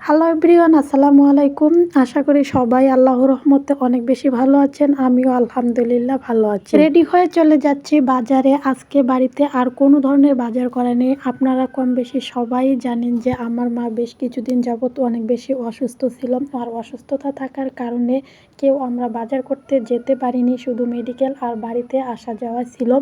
Hello everyone, আসসালামু আলাইকুম। আশা করি সবাই আল্লাহর রহমতে অনেক বেশি ভালো আছেন। আমিও আলহামদুলিল্লাহ ভালো আছি। রেডি হয়ে চলে যাচ্ছি বাজারে। আজকে বাড়িতে আর কোনো ধরনের বাজার করা নেই। আপনারা কম বেশি সবাই জানেন যে আমার মা বেশ কিছুদিন যাবত অনেক বেশি অসুস্থ ছিল। আর অসুস্থতা থাকার কারণে কেউ আমরা বাজার করতে যেতে পারিনি, শুধু মেডিকেল আর বাড়িতে আসা যাওয়া ছিল।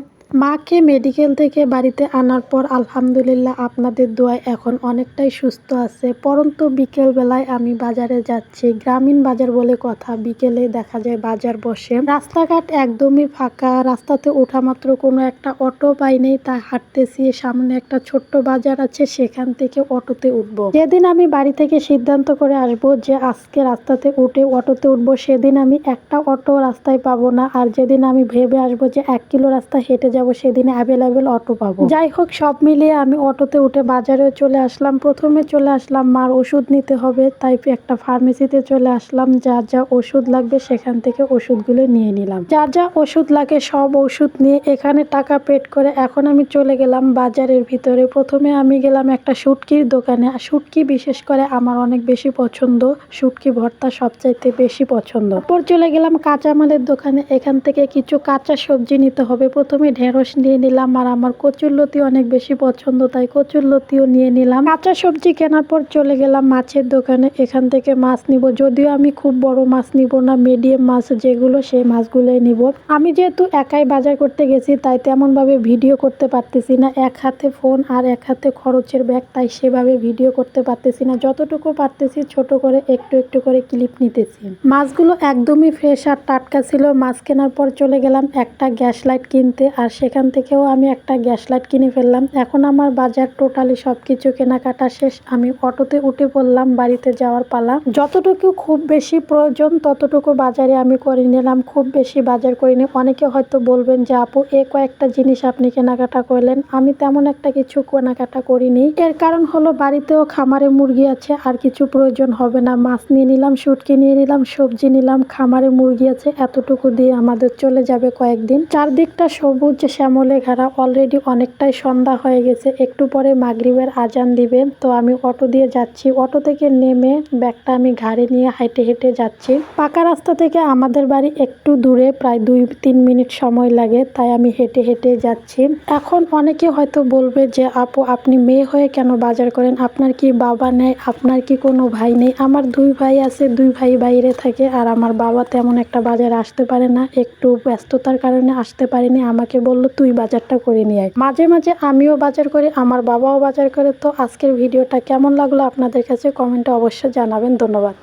মাকে মেডিকেল থেকে বাড়িতে আনার পর আলহামদুলিল্লাহ আপনাদের দোয়ায় এখন অনেকটাই সুস্থ আছে। পরন্তু বিকেলবেলায় আমি বাজারে যাচ্ছি। গ্রামীণ বাজার বলে কথা, বিকেলে দেখা যায় বাজার বসে। রাস্তাঘাট একদমই ফাঁকা। রাস্তাতে ওঠা মাত্র কোনো একটা অটো পাই নেই, তাই হাঁটতেছি। সামনে একটা ছোট্ট বাজার আছে, সেখান থেকে অটোতে উঠবো। যেদিন আমি বাড়ি থেকে সিদ্ধান্ত করে আসবো যে আজকে রাস্তাতে উঠে অটোতে উঠবো, সেদিন আমি একটা অটো রাস্তায় পাবো না। আর যেদিন আমি ভেবে আসবো যে 1 কিলো রাস্তা হেঁটে যাব, সেদিনে অ্যাভেলেবেল অটো পাবো। যাই হোক, সব মিলিয়ে আমি অটোতে উঠে বাজারে চলে আসলাম। প্রথমে চলে আসলাম মার ওষুধ নিতে হবে, তাই একটা ফার্মেসিতে চলে আসলাম। যা যা ওষুধ লাগবে সেখান থেকে ওষুধগুলো নিয়ে নিলাম। যা যা ওষুধ লাগে সব ওষুধ নিয়ে এখানে টাকা পেড করে এখন আমি চলে গেলাম বাজারের ভিতরে। প্রথমে আমি গেলাম একটা শুটকির দোকানে। শুটকি বিশেষ করে আমার অনেক বেশি পছন্দ, শুটকি ভর্তা সবচাইতে বেশি পছন্দ। তারপর চলে গেলাম কাঁচামালের দোকানে। এখান থেকে কিছু কাঁচা সবজি নিতে হবে। প্রথমে ঢেঁড়স নিয়ে নিলাম, আর আমার কচুরলতি অনেক বেশি পছন্দ, তাই কচুরলতিও নিয়ে নিলাম। কাঁচা সবজি কেনার পর চলে গেলাম মাছের দোকানে। এখান থেকে মাছ নিব, যদিও আমি খুব বড় মাছ নিব না, মিডিয়াম মাছ যেগুলো সেই মাছগুলোই নিব। আমি যেহেতু একাই বাজার করতে গেছি, তাই তেমনভাবে ভিডিও করতে পারতেছি না। এক হাতে ফোন আর এক হাতে খরচের ব্যাগ, তাই সেভাবে ভিডিও করতে পারতেছি না। যতটুকু পারতেছি ছোট করে একটু একটু করে ক্লিপ নিতেছি। মাছগুলো একদমই ফ্রেশ আর টাটকা ছিল। মাছ কেনার পর চলে গেলাম একটা গ্যাস লাইট কিনতে, আর সেখান থেকেও আমি একটা গ্যাস লাইট কিনে ফেললাম। এখন আমার বাজার টোটালি সবকিছু কেনাকাটা শেষ। আমি অটোতে উঠে পড়লাম, বাড়িতে যাওয়ার পালা। যতটুকু খুব বেশি প্রয়োজন ততটুকু বাজারে আমি করে নিলাম, খুব বেশি বাজার করিনি। অনেকে হয়তো বলবেন যে আপু কয়েকটা জিনিস আপনি কেনাকাটা করলেন। আমি তেমন একটা কিছু কেনাকাটা করিনি। এর কারণ হলো বাড়িতেও খামারে মুরগি আছে, আর কিছু প্রয়োজন হবে না। মাছ নিয়ে নিলাম, শুটকি নিয়ে নিলাম, সবজি নিলাম, খামারে মুরগি আছে, এতটুকু দিয়ে আমাদের চলে যাবে কয়েকদিন। চারদিকটা সবুজ শ্যামলে ঘেরা। অলরেডি অনেকটাই সন্ধ্যা হয়ে গেছে, একটু পরে মাগরিবের আজান দিবে। তো আমি অটো দিয়ে যাচ্ছি। অটো থেকে নেমে ব্যাগটা আমি ঘাড়ে নিয়ে হেঁটে হেঁটে যাচ্ছি। পাকা রাস্তা থেকে আমাদের বাড়ি একটু দূরে, প্রায় 2-3 মিনিট সময় লাগে, তাই আমি হেঁটে হেঁটে যাচ্ছি। এখন অনেকে হয়তো বলবে যে আপু আপনি মেয়ে হয়ে কেন বাজার করেন, আপনার কি বাবা নেই, আপনার কি কোনো ভাই নেই? আমার 2 ভাই আছে, 2 ভাই বাইরে থাকে, আর আমার বাবা তেমন একটা বাজার আসতে পারে না, একটু ব্যস্ততার কারণে আসতে পারেনি। আমাকে বলল তুই বাজারটা করে নিয়ে আয়। মাঝে মাঝে আমিও বাজার করি, আমার বাবাও বাজার করে। তো আজকের ভিডিওটা কেমন লাগলো আপনাদের কাছে কমেন্টে অবশ্যই জানাবেন। ধন্যবাদ।